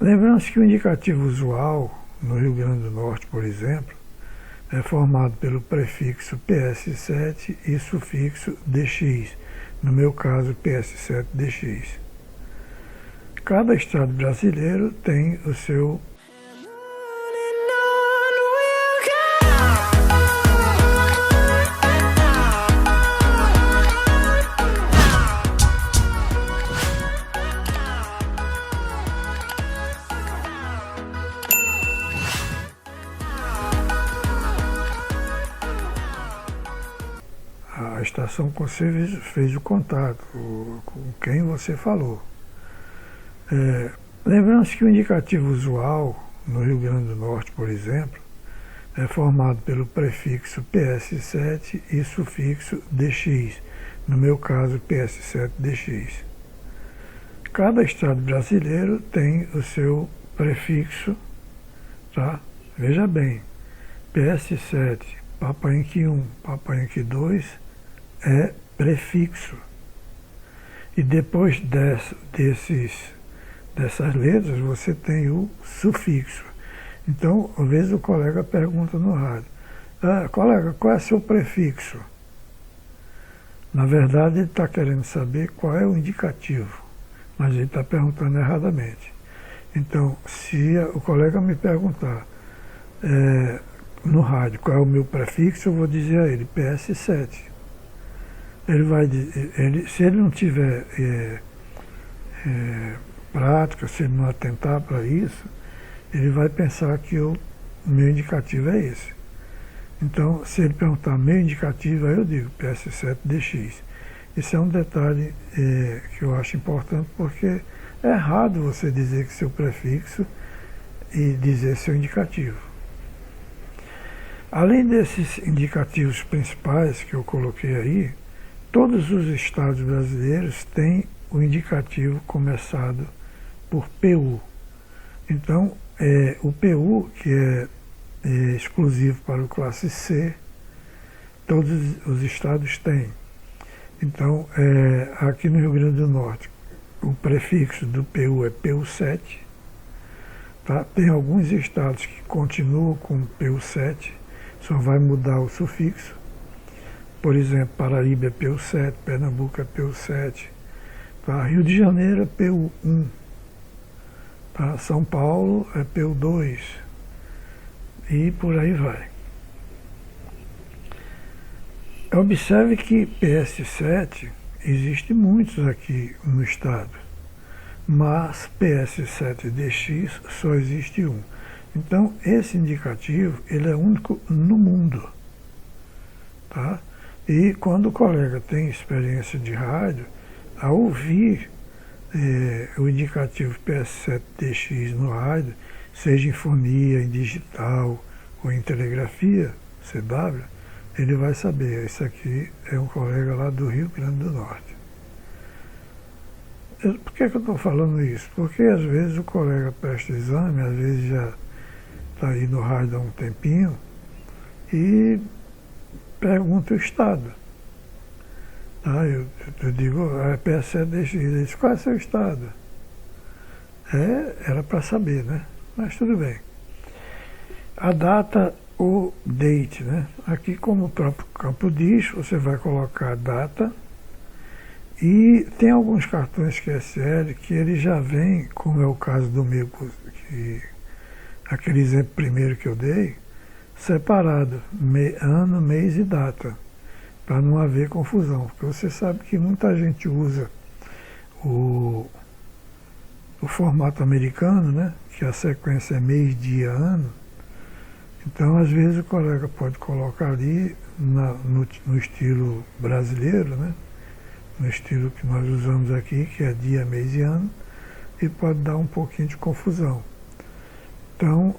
Lembrando-se que o indicativo usual, no Rio Grande do Norte, por exemplo, é formado pelo prefixo PS7 e sufixo DX, no meu caso PS7DX. Cada estado brasileiro tem o seu a estação que você fez o contato, com quem você falou. Lembrando-se que o indicativo usual, no Rio Grande do Norte, por exemplo, é formado pelo prefixo PS7 e sufixo DX, no meu caso PS7DX. Cada estado brasileiro tem o seu prefixo, tá? Veja bem, PS7, Papa Yankee 1, Papa Yankee 2 é prefixo. E depois dessas letras você tem o sufixo. Então, às vezes o colega pergunta no rádio, colega, qual é seu prefixo? Na verdade ele está querendo saber qual é o indicativo, mas ele está perguntando erradamente. Então, se o colega me perguntar no rádio qual é o meu prefixo, eu vou dizer a ele PS7. Ele vai dizer, se ele não tiver prática, se ele não atentar para isso, ele vai pensar que o meu indicativo é esse. Então, se ele perguntar meu indicativo, aí eu digo PS7DX. Isso é um detalhe que eu acho importante, porque é errado você dizer que seu prefixo e dizer seu indicativo. Além desses indicativos principais que eu coloquei aí, todos os estados brasileiros têm o indicativo começado por PU. Então, o PU, que é exclusivo para o classe C, todos os estados têm. Então, aqui no Rio Grande do Norte, o prefixo do PU é PU7. Tá? Tem alguns estados que continuam com PU7, só vai mudar o sufixo. Por exemplo, Paraíba é PU7, Pernambuco é PU7, tá? Rio de Janeiro é PU1, tá? São Paulo é PU2 e por aí vai. Observe que PS7 existe muitos aqui no estado, mas PS7DX só existe um. Então esse indicativo ele é único no mundo, tá? E quando o colega tem experiência de rádio, ao ouvir o indicativo PS7DX no rádio, seja em fonia, em digital ou em telegrafia, CW, ele vai saber, esse aqui é um colega lá do Rio Grande do Norte. Por que eu estou falando isso? Porque às vezes o colega presta exame, às vezes já está aí no rádio há um tempinho, e pergunta o estado. Tá? Eu digo, PS7DX, ele diz, qual é o seu estado? Era para saber, né? Mas tudo bem. A data ou date, né? Aqui, como o próprio campo diz, você vai colocar a data, e tem alguns cartões QSL que ele já vem, como é o caso do meu, aquele exemplo primeiro que eu dei, separado, ano, mês e data, para não haver confusão, porque você sabe que muita gente usa o formato americano, né, que a sequência é mês, dia, ano. Então, às vezes o colega pode colocar ali no estilo brasileiro, né, no estilo que nós usamos aqui, que é dia, mês e ano, e pode dar um pouquinho de confusão. Então,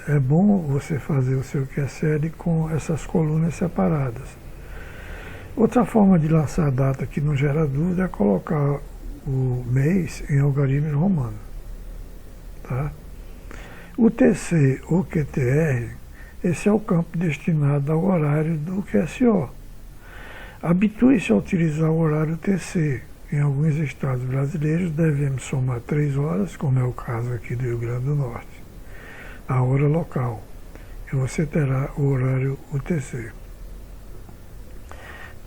é bom você fazer o seu QSL com essas colunas separadas. Outra forma de lançar a data que não gera dúvida é colocar o mês em algarismo romano. Tá? O TC ou QTR, esse é o campo destinado ao horário do QSO. Habitue-se a utilizar o horário TC, em alguns estados brasileiros devemos somar 3 horas, como é o caso aqui do Rio Grande do Norte, a hora local, e você terá o horário UTC.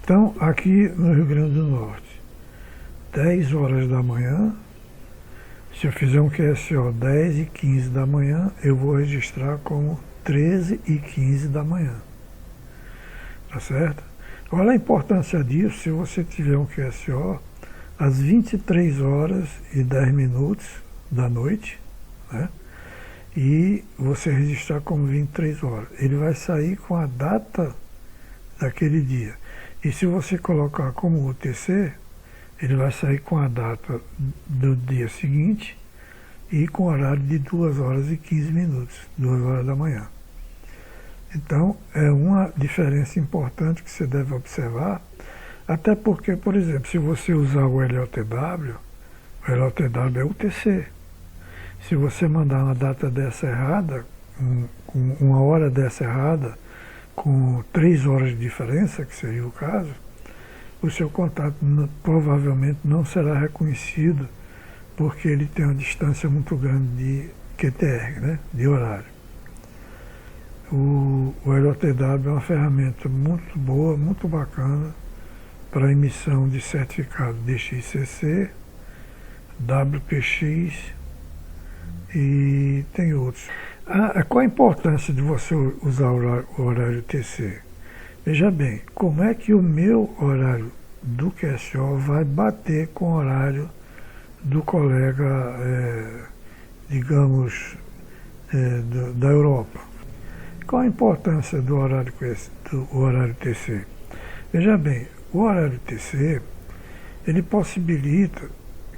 Então, aqui no Rio Grande do Norte, 10 horas da manhã, se eu fizer um QSO 10 e 15 da manhã, eu vou registrar como 13 e 15 da manhã. Tá certo? Olha a importância disso se você tiver um QSO às 23 horas e 10 minutos da noite, né? E você registrar como 23 horas. Ele vai sair com a data daquele dia. E se você colocar como UTC, ele vai sair com a data do dia seguinte e com horário de 2 horas e 15 minutos, 2 horas da manhã. Então, é uma diferença importante que você deve observar, até porque, por exemplo, se você usar o LOTW é UTC. Se você mandar uma data dessa errada, com uma hora dessa errada, com 3 horas de diferença, que seria o caso, o seu contato provavelmente não será reconhecido, porque ele tem uma distância muito grande de QTR, né, de horário. O LOTW é uma ferramenta muito boa, muito bacana para emissão de certificado DXCC, WPX e tem outros. Qual a importância de você usar o horário TC? Veja bem, como é que o meu horário do QSO vai bater com o horário do colega, digamos, da Europa? Qual a importância do horário TC? Veja bem, o horário TC, ele possibilita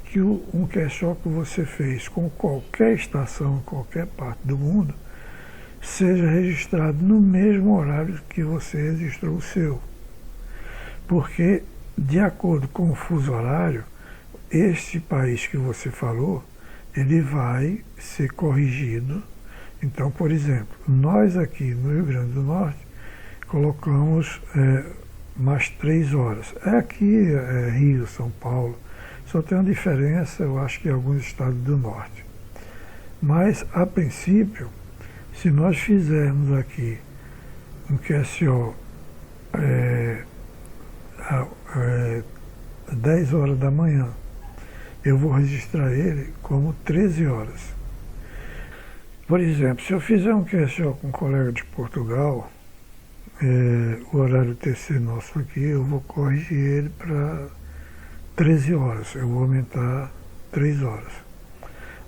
que um QSO que você fez com qualquer estação, em qualquer parte do mundo, seja registrado no mesmo horário que você registrou o seu. Porque, de acordo com o fuso horário, este país que você falou, ele vai ser corrigido. Então, por exemplo, nós aqui no Rio Grande do Norte colocamos mais 3 horas. Aqui Rio, São Paulo, só tem uma diferença, eu acho que em alguns estados do Norte. Mas, a princípio, se nós fizermos aqui um QSO 10 horas da manhã, eu vou registrar ele como 13 horas. Por exemplo, se eu fizer um QSO com um colega de Portugal, o horário TC nosso aqui, eu vou corrigir ele para 13 horas, eu vou aumentar 3 horas.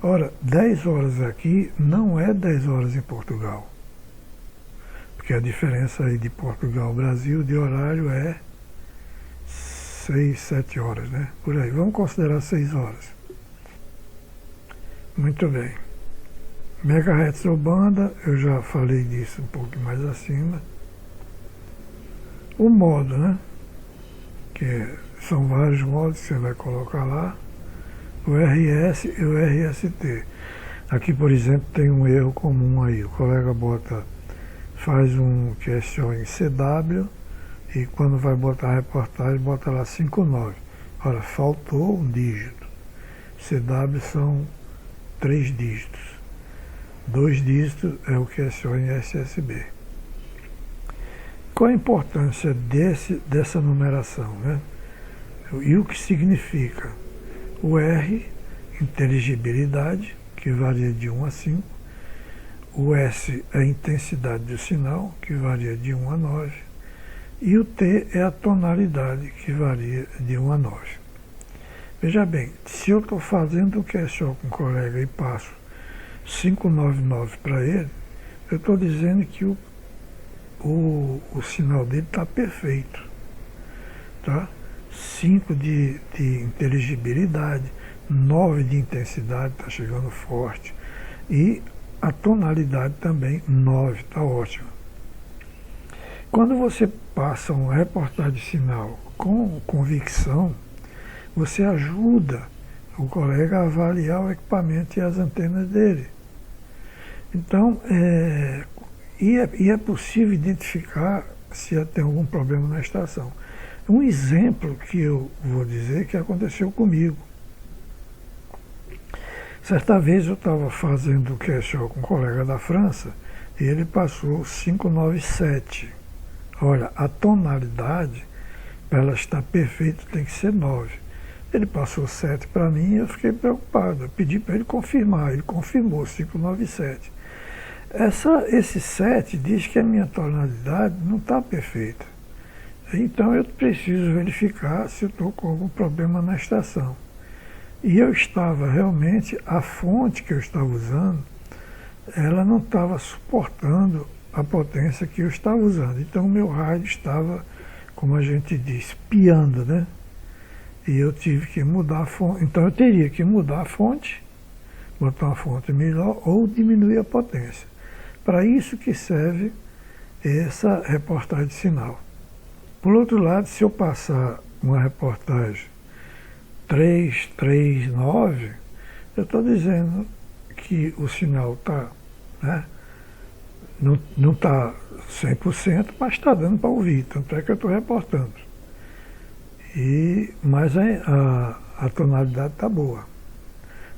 Ora, 10 horas aqui não é 10 horas em Portugal, porque a diferença aí de Portugal ao Brasil de horário é 6, 7 horas, né? Por aí, vamos considerar 6 horas. Muito bem. Megahertz ou banda, eu já falei disso um pouco mais acima. O modo, né? Que são vários modos que você vai colocar lá. O RS e o RST. Aqui, por exemplo, tem um erro comum aí. O colega faz um QSO em CW e quando vai botar a reportagem, bota lá 59. Ora, faltou um dígito. CW são 3 dígitos. 2 dígitos é o QSO em SSB. Qual a importância dessa numeração, né? E o que significa? O R, inteligibilidade, que varia de 1 a 5. O S é a intensidade do sinal, que varia de 1 a 9. E o T é a tonalidade, que varia de 1 a 9. Veja bem, se eu estou fazendo o QSO com um colega e passo 599 para ele, eu estou dizendo que o sinal dele está perfeito. Tá? 5 de inteligibilidade, 9 de intensidade, está chegando forte. E a tonalidade também, 9, está ótimo. Quando você passa uma reportagem de sinal com convicção, você ajuda o colega a avaliar o equipamento e as antenas dele. Então, é possível identificar se tem algum problema na estação. Um exemplo que eu vou dizer que aconteceu comigo. Certa vez eu estava fazendo o QSO com um colega da França e ele passou 597. Olha, a tonalidade, para ela estar perfeita, tem que ser 9. Ele passou 7 para mim e eu fiquei preocupado. Eu pedi para ele confirmar, ele confirmou 597. Esse 7 diz que a minha tonalidade não está perfeita. Então eu preciso verificar se eu estou com algum problema na estação. E eu estava realmente, a fonte que eu estava usando, ela não estava suportando a potência que eu estava usando. Então o meu rádio estava, como a gente diz, piando, né? E eu tive que mudar a fonte. Então eu teria que mudar a fonte, botar uma fonte melhor ou diminuir a potência. Para isso que serve essa reportagem de sinal. Por outro lado, se eu passar uma reportagem 339, eu estou dizendo que o sinal está, né, não está 100%, mas está dando para ouvir, tanto é que eu estou reportando. Mas a tonalidade está boa.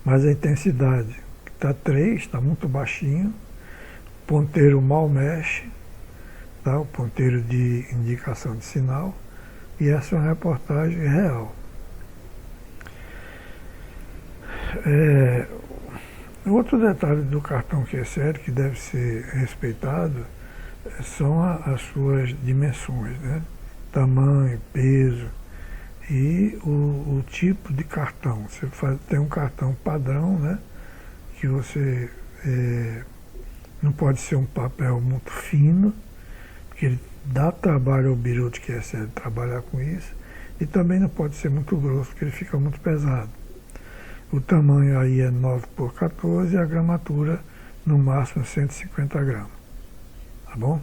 Mas a intensidade está 3, está muito baixinho, o ponteiro mal mexe, tá? O ponteiro de indicação de sinal, e essa é uma reportagem real. Outro detalhe do cartão QSL que deve ser respeitado são as suas dimensões, né? Tamanho, peso e o tipo de cartão. Você tem um cartão padrão, né? Que você não pode ser um papel muito fino, porque ele dá trabalho ao birô de QSL trabalhar com isso, e também não pode ser muito grosso, porque ele fica muito pesado. O tamanho aí é 9 por 14 e a gramatura no máximo 150 gramas. Tá bom?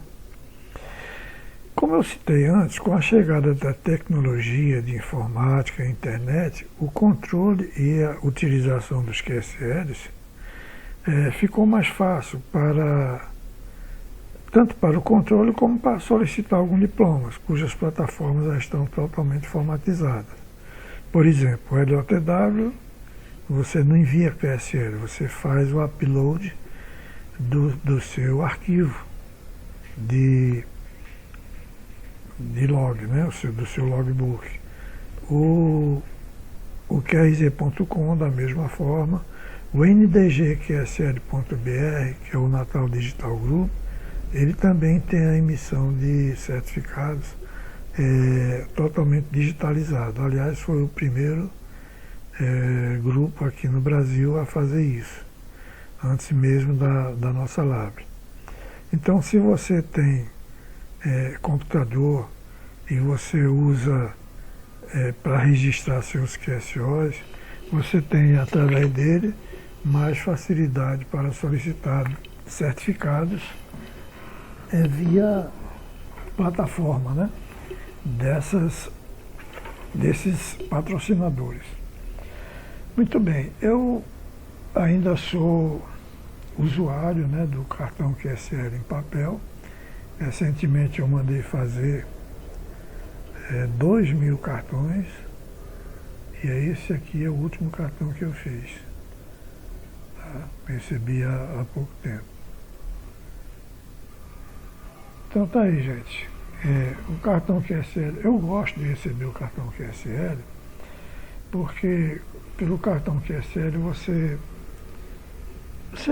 Como eu citei antes, com a chegada da tecnologia de informática e internet, o controle e a utilização dos QSLs ficou mais fácil tanto para o controle como para solicitar alguns diplomas, cujas plataformas já estão totalmente formatizadas. Por exemplo, o LOTW, você não envia QSL, você faz o upload do seu arquivo de log, né? Do seu logbook. O QRZ.com, da mesma forma, o NDGQSL.br, que é o Natal Digital Group, ele também tem a emissão de certificados totalmente digitalizado. Aliás, foi o primeiro grupo aqui no Brasil a fazer isso, antes mesmo da nossa Lab. Então, se você tem computador e você usa para registrar seus QSOs, você tem, através dele, mais facilidade para solicitar certificados via plataforma, né? Desses patrocinadores. Muito bem, eu ainda sou usuário, né, do cartão QSL em papel. Recentemente eu mandei fazer 2.000 cartões, e esse aqui é o último cartão que eu fiz. Tá? Recebi há pouco tempo. Então tá aí, gente. O cartão QSL, eu gosto de receber o cartão QSL, porque pelo cartão QSL você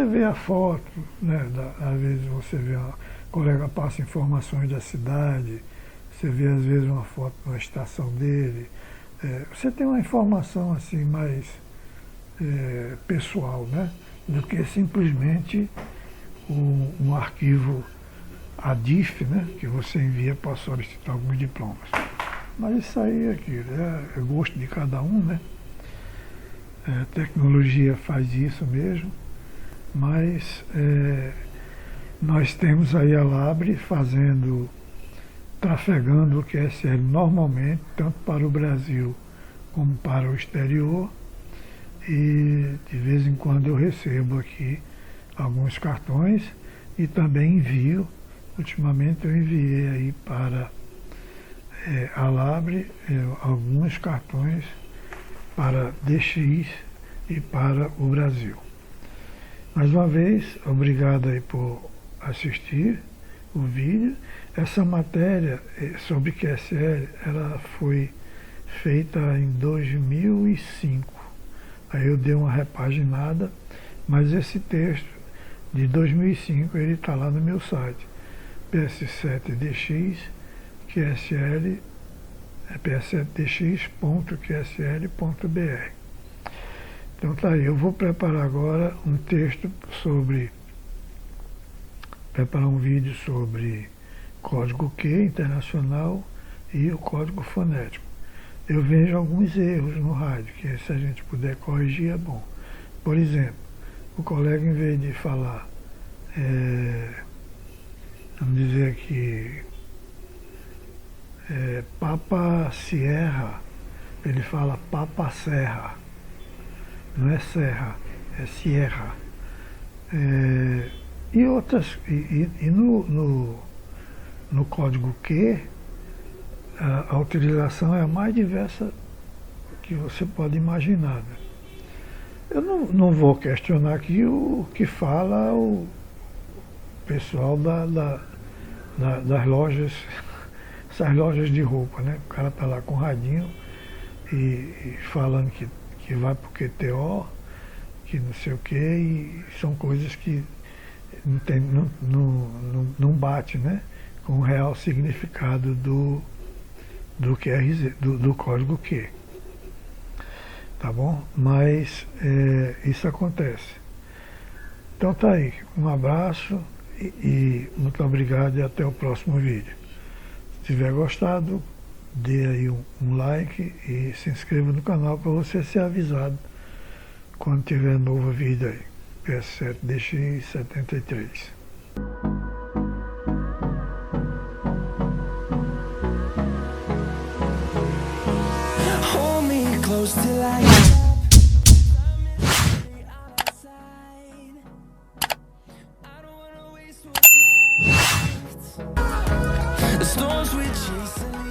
vê a foto, né? Às vezes você vê o colega passa informações da cidade, você vê às vezes uma foto de uma estação dele, você tem uma informação assim mais pessoal, né? Do que simplesmente um arquivo ADIF, né? Que você envia para solicitar alguns diplomas. Mas isso aí é aquilo, é gosto de cada um, né? A tecnologia faz isso mesmo, mas nós temos aí a Labre trafegando o QSL normalmente, tanto para o Brasil como para o exterior, e de vez em quando eu recebo aqui alguns cartões e também envio. Ultimamente eu enviei aí para Alabre alguns cartões para DX e para o Brasil. Mais uma vez, obrigado aí por assistir o vídeo. Essa matéria sobre QSL, ela foi feita em 2005. Aí eu dei uma repaginada, mas esse texto de 2005 ele está lá no meu site, ps7dx QSL, ps7dx.qsl.br. Então tá aí, eu vou preparar agora um texto preparar um vídeo sobre código Q internacional e o código fonético. Eu vejo alguns erros no rádio, que se a gente puder corrigir é bom. Por exemplo, o colega, em vez de falar, vamos dizer aqui, Papa Sierra, ele fala Papa Serra. Não é Serra, é Sierra. E outras, no código Q, a utilização é a mais diversa que você pode imaginar. Né? Eu não vou questionar aqui o que fala o pessoal das lojas, essas lojas de roupa, né? O cara tá lá com o radinho e falando que vai pro QTO, que não sei o que, e são coisas que não bate, né, com o real significado do QRZ, do código Q. Tá bom? Mas isso acontece. Então tá aí, um abraço e muito obrigado e até o próximo vídeo. Se tiver gostado, dê aí um like e se inscreva no canal para você ser avisado quando tiver novo vídeo aí. PS7DX73. Hold me close till I the storms we chase.